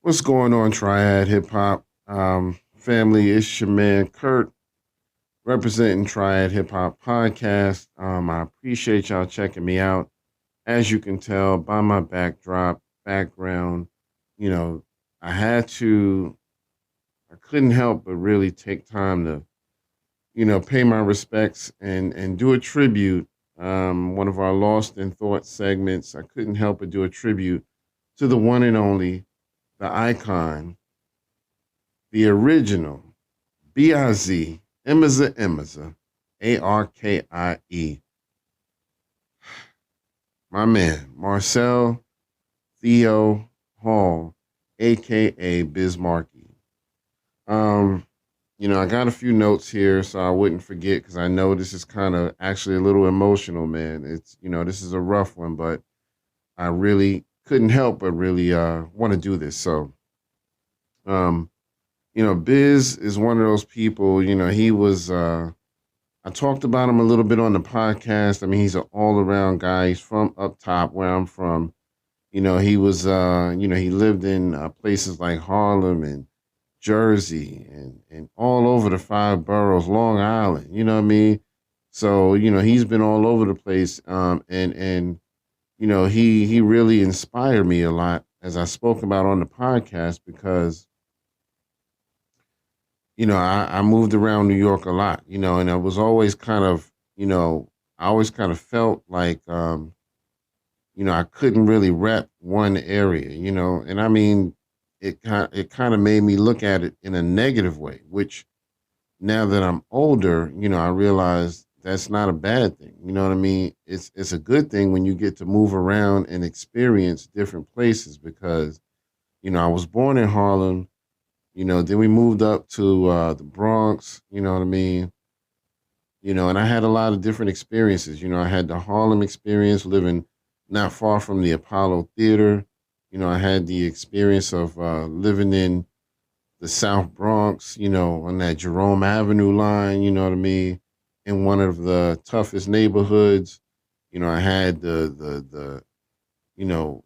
What's going on, Triad Hip Hop family? It's your man Kurt representing Triad Hip Hop Podcast. I appreciate y'all checking me out. As you can tell by my background, you know, I had to, I couldn't help but really take time to, pay my respects and do a tribute. One of our Lost in Thought segments, I couldn't help but do a tribute to the one and only, the icon, the original, B-I-Z, Emmaza, Arkie, my man, Marcel Theo Hall, aka Biz Markie. Um, I got a few notes here so I wouldn't forget because I know this is kind of actually a little emotional, man. This is a rough one, but I really couldn't help but really want to do this. So, um, Biz is one of those people, he was I talked about him a little bit on the podcast. I mean, he's an all around guy. He's from up top where I'm from. He was he lived in places like Harlem and Jersey and all over the five boroughs, Long Island, you know what I mean? So, he's been all over the place. He really inspired me a lot as I spoke about on the podcast because I moved around New York a lot, and I was always kind of, I always kind of felt like, I couldn't really rep one area, and I mean, it kind of made me look at it in a negative way, which now that I'm older, I realize that's not a bad thing. You know what I mean? It's a good thing when you get to move around and experience different places because, I was born in Harlem. Then we moved up to the Bronx, you know what I mean? And I had a lot of different experiences. I had the Harlem experience living not far from the Apollo Theater. I had the experience of living in the South Bronx, on that Jerome Avenue line, you know what I mean? In one of the toughest neighborhoods. I had the you know,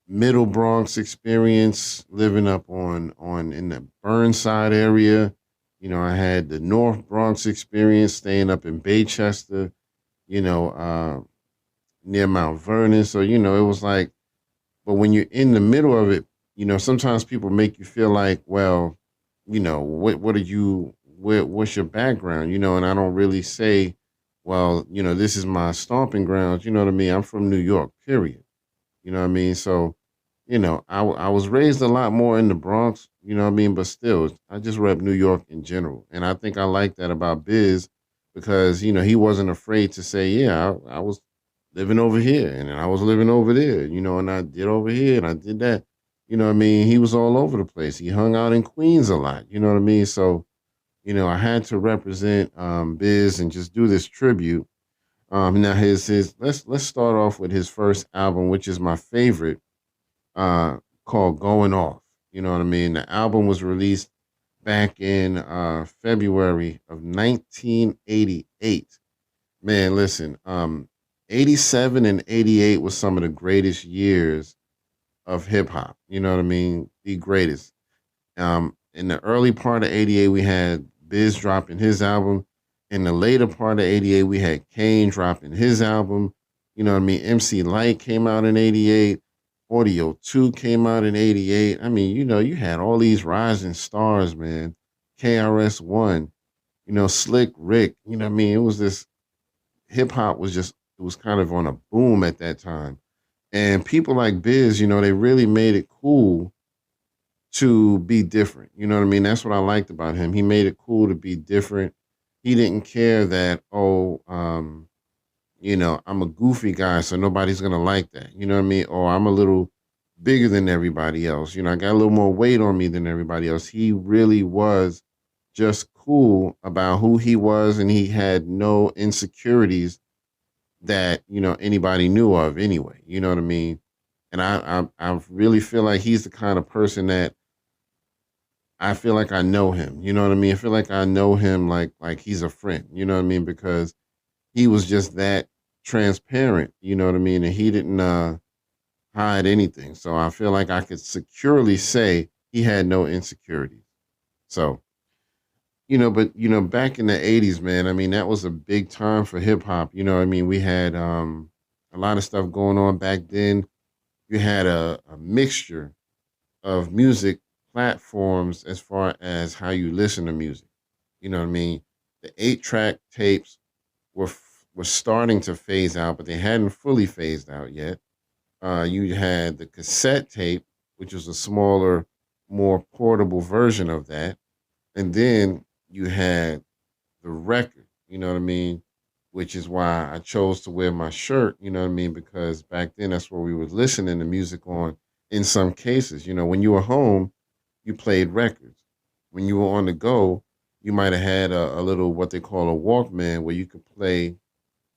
Middle Bronx experience, living up on in the Burnside area. I had the North Bronx experience, staying up in Baychester. You know, uh, near Mount Vernon. So it was like, but when you're in the middle of it, sometimes people make you feel like, well, what are you? What's your background? And I don't really say, well, this is my stomping grounds. You know what I mean? I'm from New York. Period. You know what I mean? So, I was raised a lot more in the Bronx, you know what I mean? But still, I just rep New York in general. And I think I like that about Biz because, he wasn't afraid to say, yeah, I was living over here and I was living over there, and I did over here and I did that. You know what I mean? He was all over the place. He hung out in Queens a lot, you know what I mean? So, I had to represent Biz and just do this tribute. Now his let's start off with his first album, which is my favorite, called Going Off. You know what I mean? The album was released back in February of 1988. Man, listen, 87 and 88 was some of the greatest years of hip hop. You know what I mean? The greatest. In the early part of 88, we had Biz dropping his album. In the later part of 88, we had Kane dropping his album. You know what I mean? MC Light came out in 88. Audio 2 came out in 88. I mean, you had all these rising stars, man. KRS-One, Slick Rick. You know what I mean? It was this hip hop was just, it was kind of on a boom at that time. And people like Biz, they really made it cool to be different. You know what I mean? That's what I liked about him. He made it cool to be different. He didn't care that, I'm a goofy guy, so nobody's gonna like that. You know what I mean? Or I'm a little bigger than everybody else. I got a little more weight on me than everybody else. He really was just cool about who he was, and he had no insecurities that anybody knew of anyway. You know what I mean? And I really feel like he's the kind of person that I feel like I know him. You know what I mean? I feel like I know him like he's a friend. You know what I mean? Because he was just that transparent. You know what I mean? And he didn't. hide anything. So I feel like I could securely say he had no insecurities. So, but back in the 80s, man, I mean, that was a big time for hip hop. I mean, we had a lot of stuff going on back then. You had a mixture of music platforms as far as how you listen to music. You know what I mean? The 8-track tapes were starting to phase out, but they hadn't fully phased out yet. You had the cassette tape, which was a smaller, more portable version of that, and then you had the record. You know what I mean? Which is why I chose to wear my shirt. You know what I mean? Because back then that's where we were listening to music on. In some cases, when you were home, you played records. When you were on the go, you might have had a little what they call a Walkman where you could play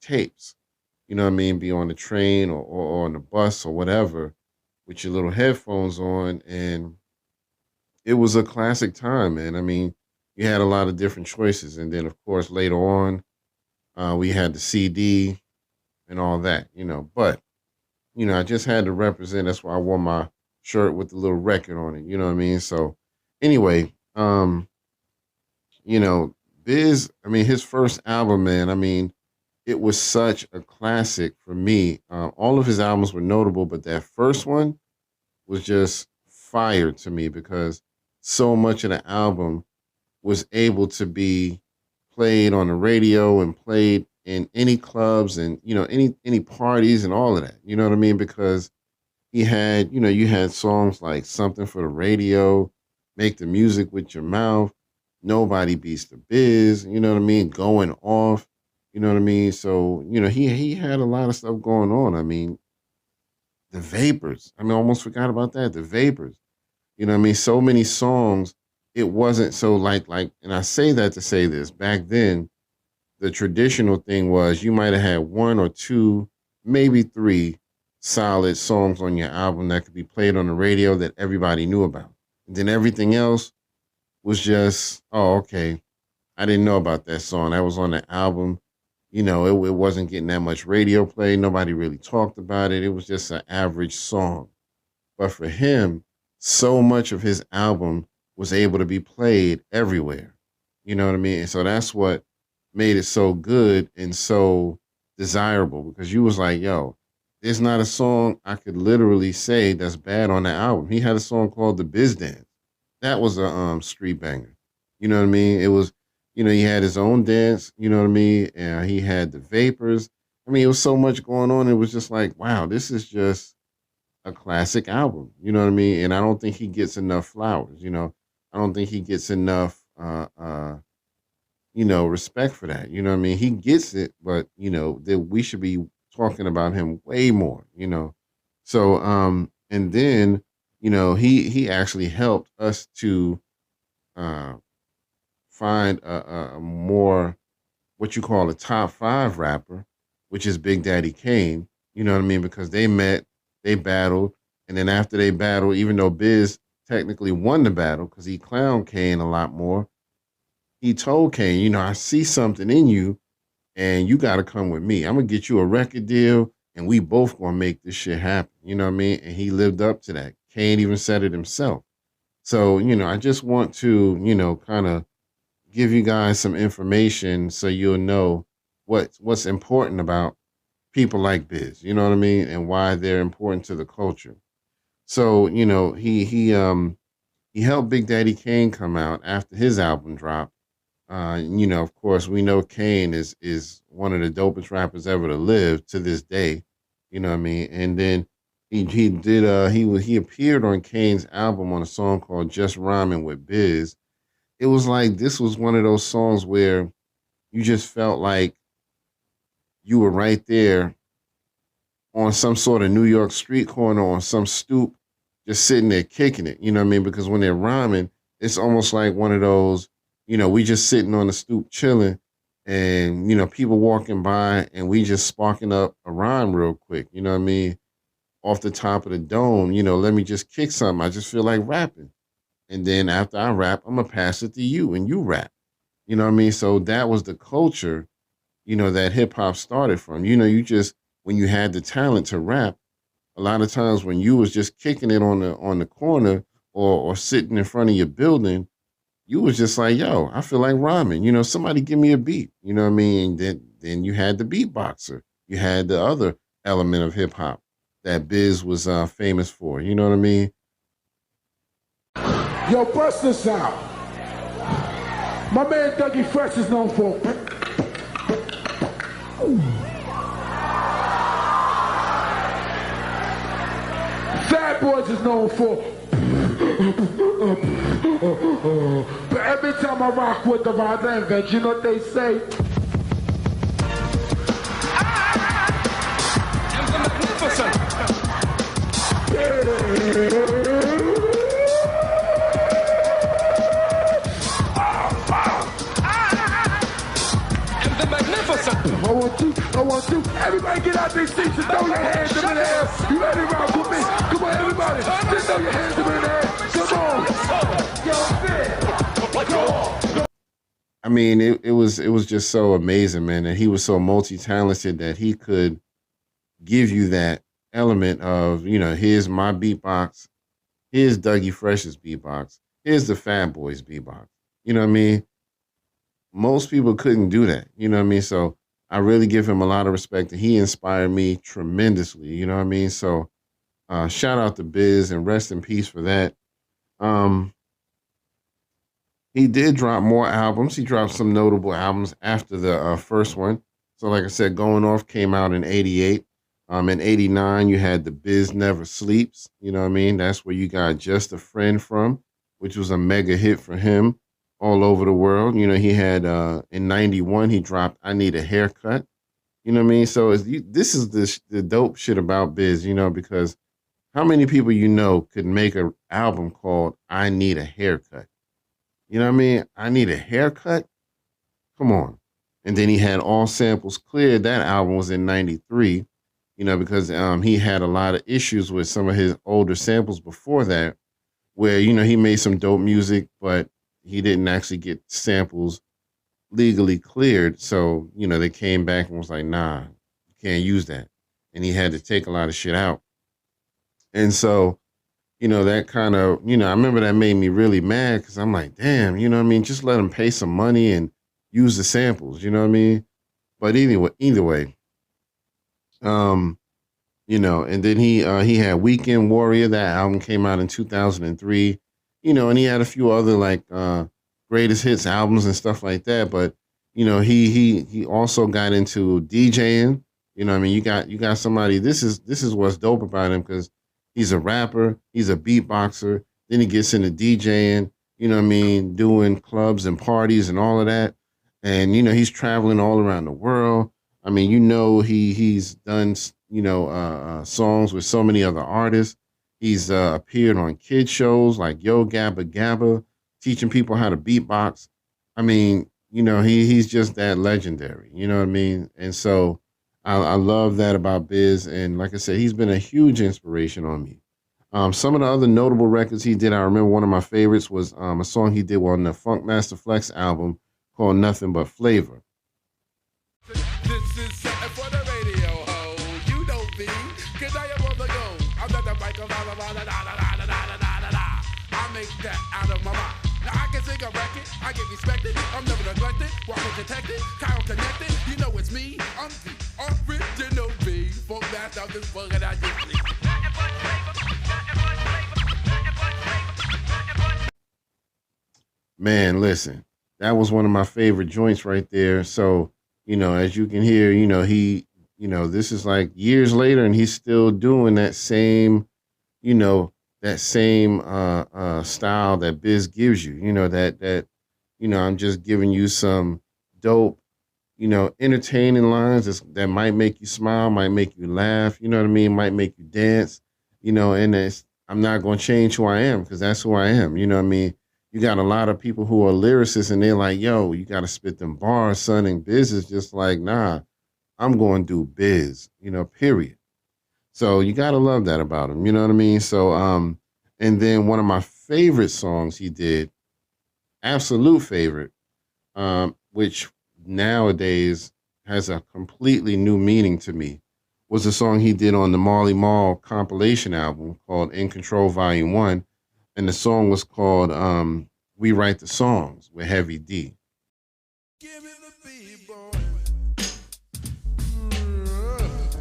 tapes. You know what I mean? Be on the train or on the bus or whatever with your little headphones on. And it was a classic time, man. I mean, you had a lot of different choices. And then, of course, later on, we had the CD and all that, But, I just had to represent. That's why I wore my shirt with the little record on it. You know what I mean? So, anyway, you know, Biz, I mean, his first album, man, I mean, it was such a classic for me. All of his albums were notable, but that first one was just fire to me because so much of the album was able to be played on the radio and played in any clubs and any parties and all of that. You know what I mean? Because he had, you had songs like Something for the Radio, Make the Music with Your Mouth, Nobody Beats the Biz, you know what I mean? Going Off, you know what I mean? So, he had a lot of stuff going on. I mean, the Vapors. I mean, I almost forgot about that. The Vapors. You know what I mean? So many songs. It wasn't so and I say that to say this. Back then, the traditional thing was you might have had one or two, maybe three solid songs on your album that could be played on the radio that everybody knew about. And then everything else was just, oh, okay. I didn't know about that song. That was on the album. It wasn't getting that much radio play. Nobody really talked about it. It was just an average song. But for him, so much of his album was able to be played everywhere. You know what I mean? And so that's what made it so good and so desirable because you was like, yo, there's not a song I could literally say that's bad on the album. He had a song called The Biz Dance. That was a street banger. You know what I mean? It was, he had his own dance, you know what I mean? And he had the Vapors. I mean, it was so much going on. It was just like, wow, this is just a classic album. You know what I mean? And I don't think he gets enough flowers. I don't think he gets enough respect for that. You know what I mean? He gets it, but that we should be talking about him way more, So and then, he actually helped us to uh find a more what you call a top five rapper, which is Big Daddy Kane. You know what I mean? Because they met, they battled, and then after they battled, even though Biz technically won the battle because he clowned Kane a lot more, he told Kane, I see something in you, and you got to come with me. I'm gonna get you a record deal, and we both gonna make this shit happen. You know what I mean? And he lived up to that. Kane even said it himself. So I just want to kind of give you guys some information so you'll know what's important about people like Biz. You know what I mean, and why they're important to the culture. So he helped Big Daddy Kane come out after his album dropped. Of course, we know Kane is one of the dopest rappers ever to live to this day. You know what I mean? And then he did he appeared on Kane's album on a song called Just Rhyming with Biz. It was like this was one of those songs where you just felt like you were right there on some sort of New York street corner on some stoop, just sitting there kicking it. You know what I mean? Because when they're rhyming, it's almost like one of those, we just sitting on the stoop chilling and, people walking by and we just sparking up a rhyme real quick. You know what I mean? Off the top of the dome, let me just kick something. I just feel like rapping. And then after I rap, I'm going to pass it to you and you rap. You know what I mean? So that was the culture, that hip hop started from. You just, when you had the talent to rap, a lot of times when you was just kicking it on the corner or sitting in front of your building, you was just like, yo, I feel like rhyming. Somebody give me a beat. You know what I mean? Then you had the beatboxer. You had the other element of hip hop that Biz was famous for. You know what I mean? Yo, bust this out. My man Dougie Fresh is known for. Fat Boys is known for. But every time I rock with the Rod Veg, you know what they say? I'm the magnificent. I'm the magnificent. I want to. Everybody get out their seats and throw your hands up in the air. You ready to rock with me? Come on, everybody. Just throw your hands up in the air. Come on. Yo, go on. I mean, it was just so amazing, man. And he was so multi-talented that he could give you that element of, here's my beatbox, here's Dougie Fresh's beatbox, here's the Fat Boys beatbox. You know what I mean? Most people couldn't do that. You know what I mean? So I really give him a lot of respect, and he inspired me tremendously. You know what I mean? So shout out to Biz and rest in peace for that. Um, he did drop more albums. He dropped some notable albums after the first one. So, like I said, Going Off came out in '88. In '89, you had The Biz Never Sleeps. You know what I mean? That's where you got Just a Friend from, which was a mega hit for him all over the world. He had in '91 he dropped I Need a Haircut. You know what I mean? So this is the dope shit about Biz. Because how many people could make an album called I Need a Haircut? You know what I mean? I Need a Haircut. Come on. And then he had All Samples Cleared. That album was in '93. Because he had a lot of issues with some of his older samples before that, where he made some dope music, but he didn't actually get samples legally cleared. So, they came back and was like, nah, you can't use that. And he had to take a lot of shit out. And so, that kind of, I remember that made me really mad because I'm like, damn, you know what I mean? Just let him pay some money and use the samples, you know what I mean? But anyway, either way, and then he had Weekend Warrior. That album came out in 2003. And he had a few other like greatest hits albums and stuff like that. But he also got into DJing. I mean, you got somebody. This is what's dope about him because he's a rapper, he's a beatboxer. Then he gets into DJing. You know what I mean, doing clubs and parties and all of that. And he's traveling all around the world. I mean, he's done songs with so many other artists. He's appeared on kid shows like Yo Gabba Gabba, teaching people how to beatbox. I mean, he's just that legendary. You know what I mean? And so I love that about Biz. And like I said, he's been a huge inspiration on me. Some of the other notable records he did, I remember one of my favorites was a song he did on the Funk Master Flex album called Nothing But Flavor. This is something for the radio, ho. You know me, cause I am on the go. I'm not the mic, I make that out of my mind. Now I can sing a record, I get respected. I'm never neglected, walking protected, Kyle connected. You know it's me, I'm the original B. Folk master, I'm just bugging out your sleep. Man, listen, that was one of my favorite joints right there. So, as you can hear, this is like years later and he's still doing that same, style that Biz gives you, I'm just giving you some dope, entertaining lines that might make you smile, might make you laugh, you know what I mean? Might make you dance, and I'm not going to change who I am because that's who I am. You know what I mean? You got a lot of people who are lyricists and they're like, yo, you got to spit them bars, son. And Biz is just like, nah, I'm going to do Biz, period. So you got to love that about him. You know what I mean? So, and then one of my favorite songs he did, absolute favorite, which nowadays has a completely new meaning to me, was a song he did on the Marley Marl compilation album called In Control Volume 1. And the song was called We Write the Songs with Heavy D. Give me the beat, boy.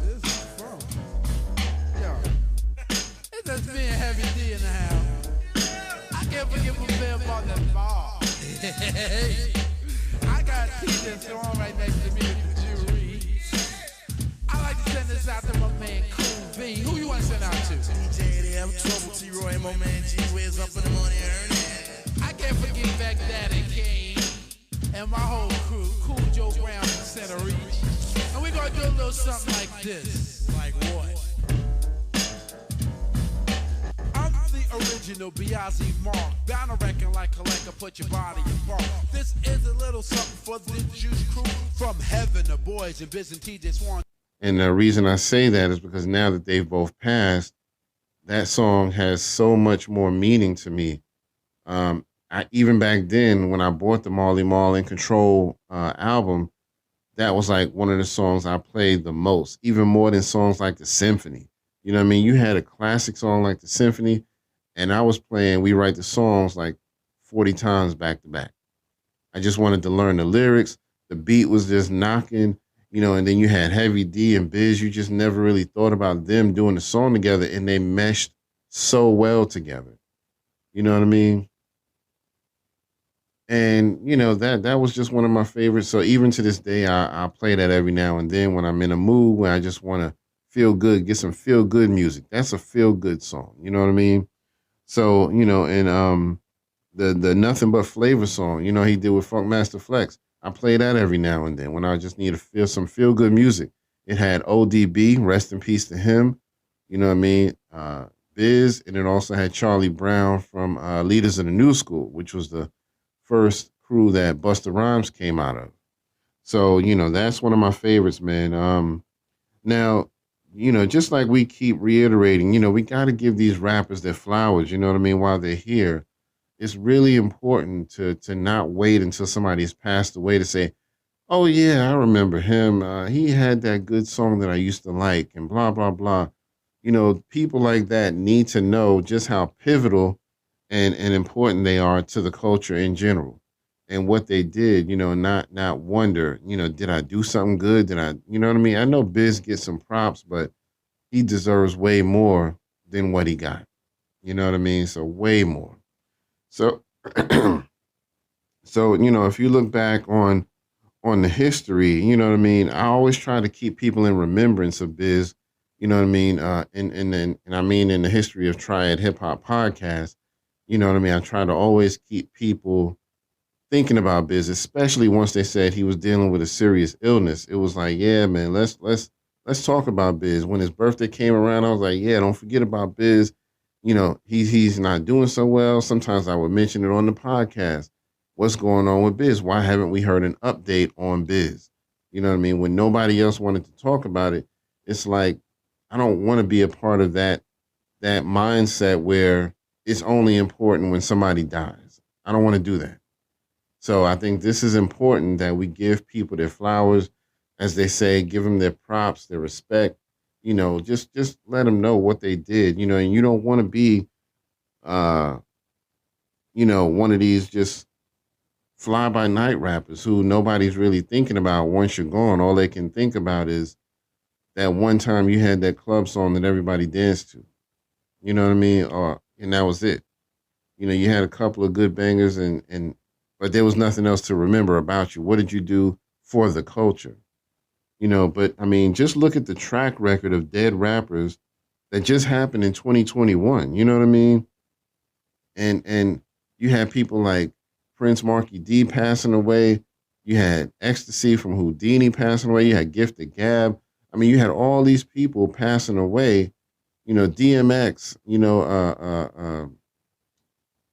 This is fun. Yo, it's just me and Heavy D in the house. I can't forget my man about that ball. I got TJ song right next to me with the jury. I like to send this out to my man Cool V. Who you want to send out to? DJ, they have trouble. T-Roy, my man G Wiz up in the morning early. I can't forget back Daddy King and my whole crew, Cool Joe Brown from Center Reach. And we're gonna do a little something like this. Like what? I'm the original B.I.Z. Mark. Bound to reckon like collector, put your body in park. This is a little something for the Juice Crew. From heaven, the boys and Biz and TJ Swan. And the reason I say that is because now that they've both passed, that song has so much more meaning to me. Even back then, when I bought the Marley Marl in Control album, that was like one of the songs I played the most, even more than songs like the Symphony. You know what I mean? You had a classic song like the Symphony, and I was playing We Write the Songs like 40 times back to back. I just wanted to learn the lyrics. The beat was just knocking, and then you had Heavy D and Biz. You just never really thought about them doing the song together, and they meshed so well together. You know what I mean? And, that was just one of my favorites. So even to this day, I play that every now and then when I'm in a mood where I just want to feel good, get some feel good music. That's a feel good song. You know what I mean? So, and the Nothing But Flavor song, he did with Funk Master Flex. I play that every now and then when I just need to feel some feel good music. It had ODB, rest in peace to him. You know what I mean? Biz, and it also had Charlie Brown from Leaders of the New School, which was the first crew that Busta Rhymes came out of. So, that's one of my favorites, man. Now, just like we keep reiterating, we got to give these rappers their flowers, you know what I mean, while they're here. It's really important to not wait until somebody's passed away to say, oh, yeah, I remember him. He had that good song that I used to like and blah, blah, blah. People like that need to know just how pivotal and important they are to the culture in general and what they did, not wonder, did I do something good? Did I, you know what I mean? I know Biz gets some props, but he deserves way more than what he got. You know what I mean? So way more. So, if you look back on the history, you know what I mean? I always try to keep people in remembrance of Biz, you know what I mean? And I mean, in the history of Triad Hip Hop Podcast, you know what I mean? I try to always keep people thinking about Biz, especially once they said he was dealing with a serious illness. It was like, yeah, man, let's talk about Biz. When his birthday came around, I was like, yeah, don't forget about Biz. He's not doing so well. Sometimes I would mention it on the podcast. What's going on with Biz? Why haven't we heard an update on Biz? You know what I mean? When nobody else wanted to talk about it, it's like, I don't want to be a part of that mindset where it's only important when somebody dies. I don't want to do that. So I think this is important that we give people their flowers, as they say, give them their props, their respect. Just let them know what they did. And you don't want to be, one of these just fly by night rappers who nobody's really thinking about once you're gone. All they can think about is that one time you had that club song that everybody danced to. You know what I mean? And that was it. You had a couple of good bangers but there was nothing else to remember about you. What did you do for the culture? But I mean, just look at the track record of dead rappers that just happened in 2021. You know what I mean? And you had people like Prince Markie D passing away. You had Ecstasy from Houdini passing away. You had Gifted Gab. I mean, you had all these people passing away. DMX,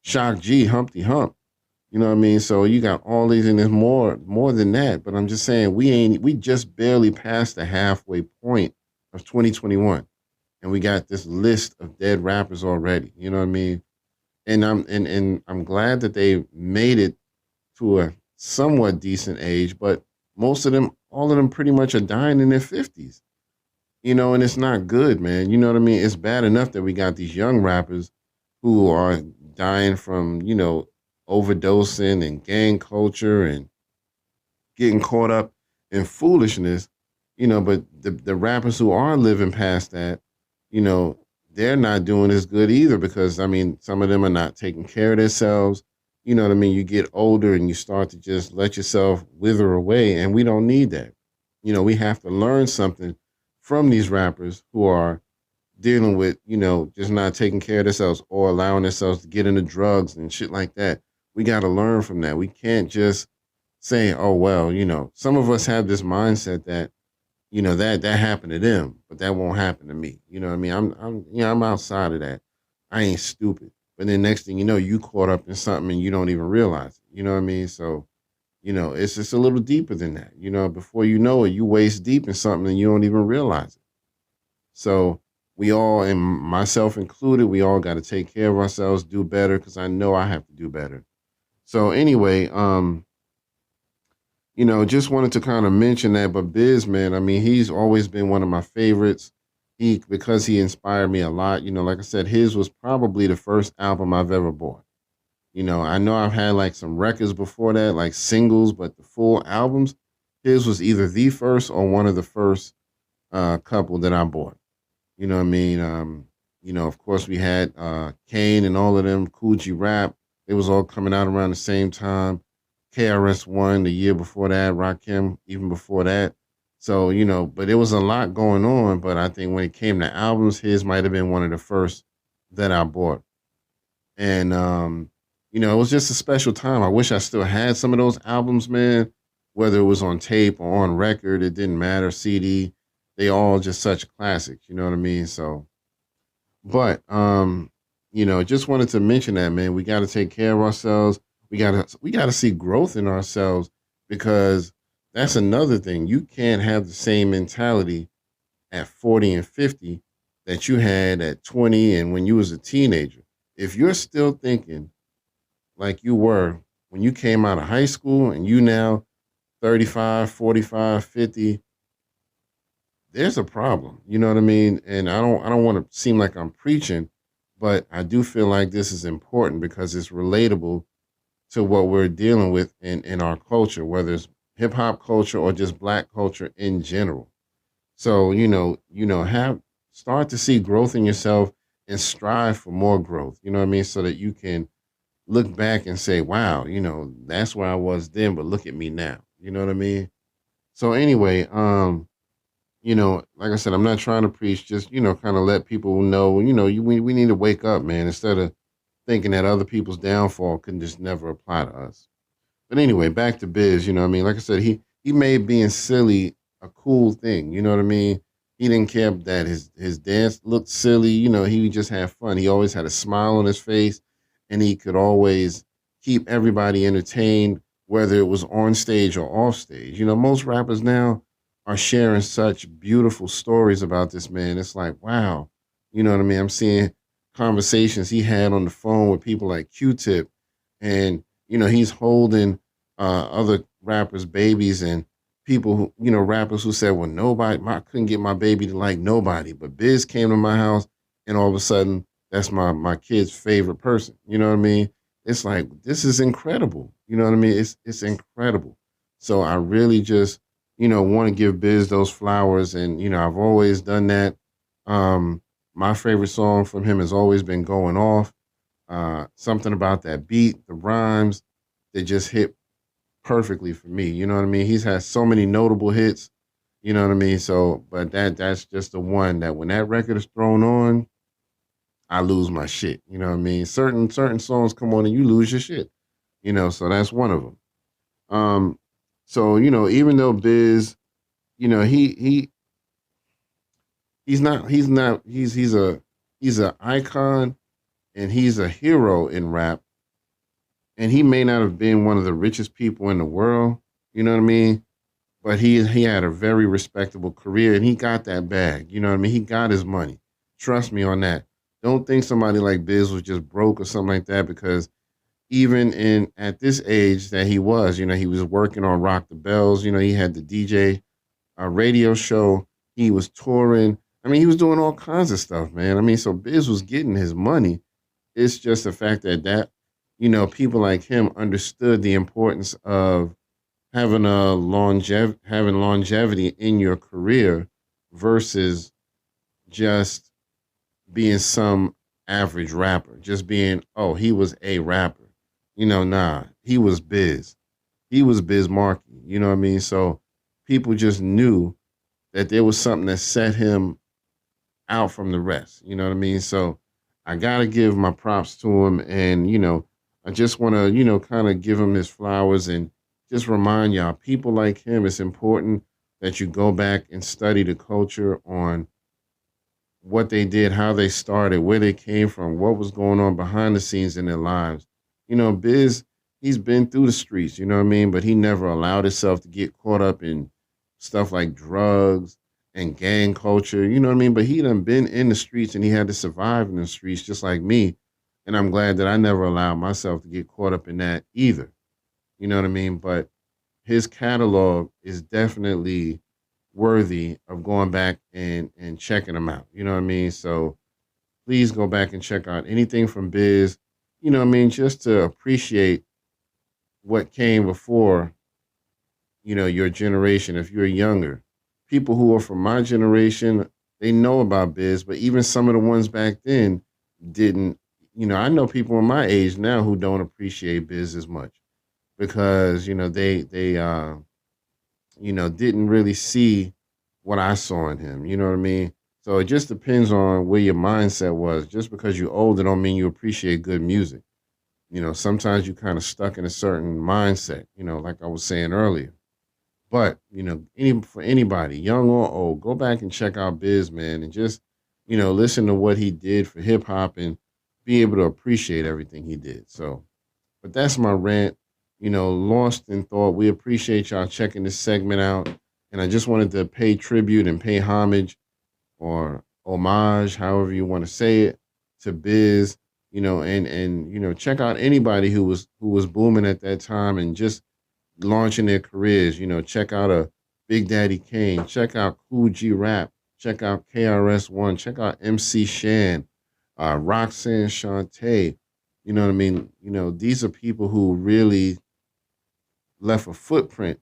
Shock G, Humpty Hump. You know what I mean? So you got all these, and there's more than that. But I'm just saying we just barely passed the halfway point of 2021. And we got this list of dead rappers already. You know what I mean? And I'm glad that they made it to a somewhat decent age, but all of them pretty much are dying in their 50s. and it's not good, man. You know what I mean? It's bad enough that we got these young rappers who are dying from, overdosing and gang culture and getting caught up in foolishness, but the rappers who are living past that, you know, they're not doing as good either because I mean, some of them are not taking care of themselves. You know what I mean? You get older and you start to just let yourself wither away, and we don't need that. We have to learn something from these rappers who are dealing with, just not taking care of themselves or allowing themselves to get into drugs and shit like that. We got to learn from that. We can't just say, "Oh well," some of us have this mindset that that happened to them, but that won't happen to me. You know what I mean? I'm outside of that. I ain't stupid. But then next thing you know, you caught up in something and you don't even realize it. You know what I mean? So it's just a little deeper than that. Before you know it, you waist deep in something and you don't even realize it. So we all, and myself included, we all got to take care of ourselves, do better, because I know I have to do better. So anyway, just wanted to kind of mention that. But Biz, man, I mean, he's always been one of my favorites. Because he inspired me a lot. Like I said, his was probably the first album I've ever bought. I know I've had like some records before that, like singles, but the full albums, his was either the first or one of the first couple that I bought. You know what I mean? Of course we had Kane and all of them, Coogee Rap. It was all coming out around the same time. KRS-One the year before that, Rakim even before that. So, but it was a lot going on. But I think when it came to albums, his might have been one of the first that I bought. And, it was just a special time. I wish I still had some of those albums, man, whether it was on tape or on record, it didn't matter, CD. They all just such classics, you know what I mean? So, but, just wanted to mention that, man, we got to take care of ourselves. We gotta see growth in ourselves because that's another thing. You can't have the same mentality at 40 and 50 that you had at 20 and when you was a teenager. If you're still thinking like you were when you came out of high school and you now 35, 45, 50, there's a problem. You know what I mean? And I don't want to seem like I'm preaching, but I do feel like this is important because it's relatable to what we're dealing with in our culture, whether it's hip hop culture or just black culture in general. So, have start to see growth in yourself and strive for more growth. You know what I mean? So that you can look back and say, wow, that's where I was then, but look at me now. You know what I mean? So anyway, like I said, I'm not trying to preach, just, kind of let people know, we need to wake up, man, instead of thinking that other people's downfall can just never apply to us. But anyway, back to Biz, you know what I mean? Like I said, he made being silly a cool thing, you know what I mean? He didn't care that his dance looked silly, he just had fun. He always had a smile on his face and he could always keep everybody entertained, whether it was on stage or off stage. Most rappers now are sharing such beautiful stories about this man. It's like, wow, you know what I mean? I'm seeing conversations he had on the phone with people like Q-Tip, and he's holding other rappers' babies and people who rappers who said, well, I couldn't get my baby to like nobody, but Biz came to my house, and all of a sudden that's my kid's favorite person. You know what I mean? It's like this is incredible. You know what I mean? It's incredible. So I really just want to give Biz those flowers, and I've always done that. My favorite song from him has always been Going Off. Something about that beat, the rhymes, they just hit perfectly for me. You know what I mean? He's had so many notable hits, you know what I mean? So, but that's just the one that when that record is thrown on, I lose my shit. You know what I mean? Certain songs come on and you lose your shit. So that's one of them. So, even though Biz, he he's a icon and he's a hero in rap, and he may not have been one of the richest people in the world, you know what I mean? But he had a very respectable career and he got that bag, you know what I mean? He got his money. Trust me on that. Don't think somebody like Biz was just broke or something like that, because even in at this age that he was, he was working on Rock the Bells, he had the DJ radio show. He was touring. I mean, he was doing all kinds of stuff, man. I mean, so Biz was getting his money. It's just the fact that people like him understood the importance of having longevity in your career versus just being some average rapper, just being, oh, he was a rapper. Nah, he was Biz. He was Biz Markie. You know what I mean? So people just knew that there was something that set him out from the rest. You know what I mean? So I gotta give my props to him, and I just want to kind of give him his flowers and just remind y'all, people like him. It's important that you go back and study the culture on what they did, how they started, where they came from, what was going on behind the scenes in their lives. Biz, he's been through the streets, you know what I mean? But he never allowed himself to get caught up in stuff like drugs and gang culture, you know what I mean? But he done been in the streets and he had to survive in the streets just like me. And I'm glad that I never allowed myself to get caught up in that either. You know what I mean? But his catalog is definitely worthy of going back and checking them out. You know what I mean? So please go back and check out anything from Biz. You know what I mean? Just to appreciate what came before, your generation. If you're younger, people who are from my generation, they know about Biz, but even some of the ones back then didn't. I know people in my age now who don't appreciate Biz as much because they didn't really see what I saw in him. You know what I mean? So it just depends on where your mindset was. Just because you're older don't mean you appreciate good music. Sometimes you kind of stuck in a certain mindset, like I was saying earlier. But, for anybody, young or old, go back and check out Biz, man, and just, listen to what he did for hip hop and be able to appreciate everything he did. So, but that's my rant. Lost in thought. We appreciate y'all checking this segment out. And I just wanted to pay tribute and pay homage or homage, however you want to say it, to Biz, and check out anybody who was booming at that time and just launching their careers. Check out a Big Daddy Kane, check out Cool G Rap, check out KRS-One, check out MC Shan, Roxanne Shante. You know what I mean? These are people who really left a footprint,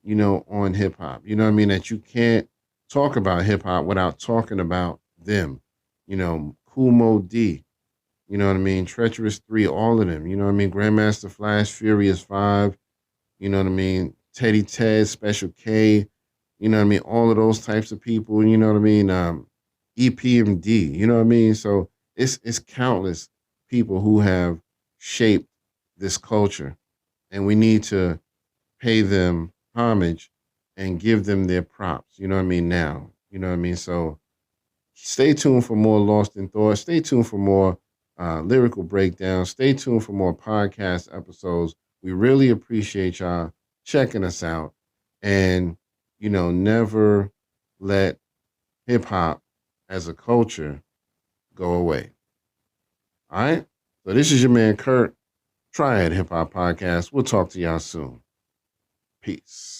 on hip hop. You know what I mean? That you can't talk about hip hop without talking about them. Cool Mo D, you know what I mean? Treacherous 3, all of them. You know what I mean? Grandmaster Flash, Furious 5, you know what I mean? Teddy Ted, Special K, you know what I mean? All of those types of people, you know what I mean? EPMD, you know what I mean? So it's countless people who have shaped this culture, and we need to pay them homage and give them their props. You know what I mean? Now, you know what I mean? So stay tuned for more Lost in Thought. Stay tuned for more lyrical breakdowns. Stay tuned for more podcast episodes. We really appreciate y'all checking us out, and never let hip hop as a culture go away. All right. So this is your man Kurt, Triad Hip Hop Podcast. We'll talk to y'all soon. Peace.